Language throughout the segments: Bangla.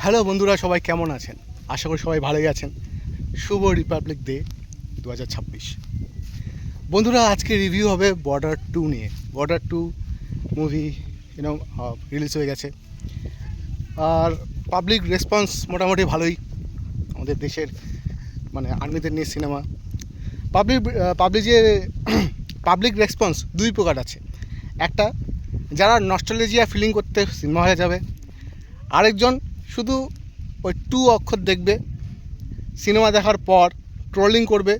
হ্যালো বন্ধুরা, সবাই কেমন আছেন? আশা করি সবাই ভালোই আছেন। শুভ রিপাবলিক ডে 2026। বন্ধুরা, আজকে রিভিউ হবে বর্ডার 2 নিয়ে। বর্ডার 2 মুভি রিলিজ হয়ে গেছে, আর পাবলিক রেসপন্স মোটামুটি ভালোই। আমাদের দেশের মানে আর্মিদের নিয়ে সিনেমা। পাবলিক রেসপন্স দুই প্রকার আছে। একটা, যারা নস্টালজিয়া ফিলিং করতে সিনেমা হয়ে যাবে। আরেকজন শুধু ওই 2 অক্ষর দেখবে, সিনেমা দেখার পর ট্রোলিং করবে,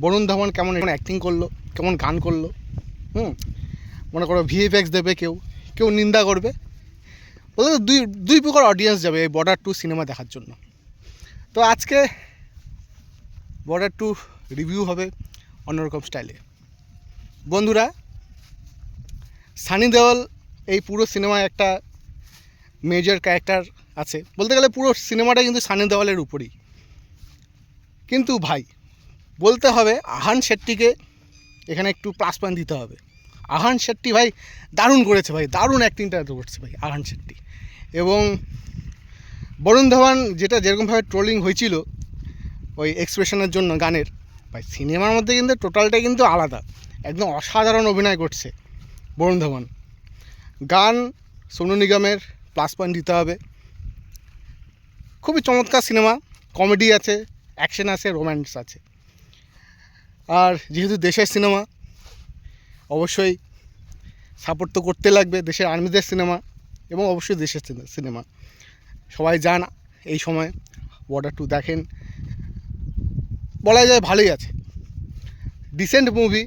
বরুণ ধাওয়ান কেমন অ্যাক্টিং করলো, কেমন গান করলো, মনে করো ভিএফএক্স দেবে, কেউ কেউ নিন্দা করবে। বলতে দুই প্রকার অডিয়েন্স যাবে এই বর্ডার 2 সিনেমা দেখার জন্য। তো আজকে বর্ডার 2 রিভিউ হবে অন্যরকম স্টাইলে। বন্ধুরা, সানি দেওয়াল এই পুরো সিনেমায় একটা মেজর ক্যারেক্টার আছে। বলতে গেলে পুরো সিনেমাটা কিন্তু সানি দেওয়ালের উপরই। কিন্তু ভাই, বলতে হবে আহান শেট্টিকে এখানে একটু প্লাস পয়েন্ট দিতে হবে। আহান শেট্টি ভাই দারুণ করেছে, ভাই দারুণ অ্যাক্টিংটা করছে ভাই আহান শেট্টি। এবং বরুণ ধাওয়ান যেরকমভাবে ট্রোলিং হয়েছিল ওই এক্সপ্রেশনের জন্য গানের, ভাই সিনেমার মধ্যে কিন্তু টোটালটাই কিন্তু আলাদা। একদম অসাধারণ অভিনয় করছে বরুণ ধাওয়ান। গান সোনু নিগমের প্লাস পয়েন্ট দিতে হবে। খুবই চমৎকার সিনেমা, কমেডি আছে, অ্যাকশন আছে, রোম্যান্স আছে। আর যেহেতু দেশের সিনেমা, অবশ্যই সাপোর্ট তো করতে লাগবে, দেশের আর্মিদের সিনেমা এবং অবশ্যই দেশের সিনেমা। সবাই যান এই সময় বর্ডার 2 দেখেন, বলা যায় ভালোই আছে। ডিসেন্ট মুভি,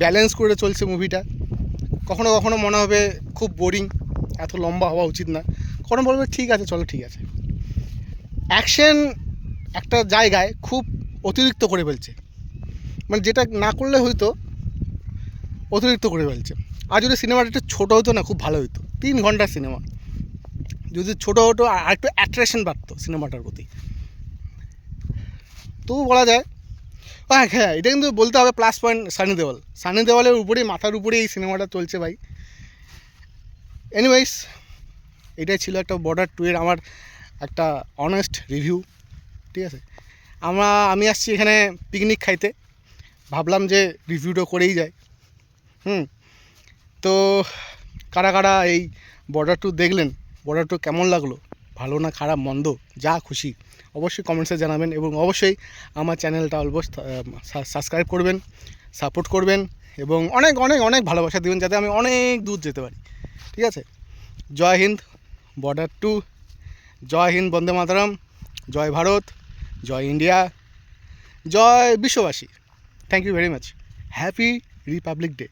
ব্যালেন্স করে চলছে মুভিটা। কখনো কখনো মনে হবে খুব বোরিং, এত লম্বা হওয়া উচিত না। কখনো বলবে ঠিক আছে, চলো ঠিক আছে। অ্যাকশন একটা জায়গায় খুব অতিরিক্ত করে ফেলছে, মানে যেটা না করলে হয়তো অতিরিক্ত করে ফেলছে। আর যদি সিনেমাটা একটু ছোটো হতো না, খুব ভালো হতো। 3 ঘন্টার সিনেমা যদি ছোটো হতো, আর একটু অ্যাট্রাকশন বাড়তো সিনেমাটার প্রতি, তবু বলা যায়। হ্যাঁ, এটা কিন্তু বলতে হবে প্লাস পয়েন্ট সানি দেওয়ালের উপরেই, মাথার উপরেই এই সিনেমাটা চলছে ভাই। এনিওয়েজ, এটাই ছিল একটা বর্ডার 2 এর আমার একটা অনেস্ট রিভিউ, ঠিক আছে। আমি আসছি এখানে পিকনিক খাইতে, ভাবলাম যে রিভিউটা করেই যায়। তো কারা কারা এই বর্ডার 2 দেখলেন, বর্ডার 2 কেমন লাগলো, ভালো না খারাপ মন্দ যা খুশি অবশ্যই কমেন্টসে জানাবেন। এবং অবশ্যই আমার চ্যানেলটা অলমোস্ট সাবস্ক্রাইব করবেন, সাপোর্ট করবেন এবং অনেক অনেক অনেক ভালোবাসা দেবেন, যাতে আমি অনেক দূর যেতে পারি, ঠিক আছে। জয় হিন্দ, বর্ডার 2, জয় হিন্দ, বন্দে মাতরম, জয় ভারত, জয় ইন্ডিয়া, জয় বিশ্ববাসী। Thank you very much. Happy Republic day.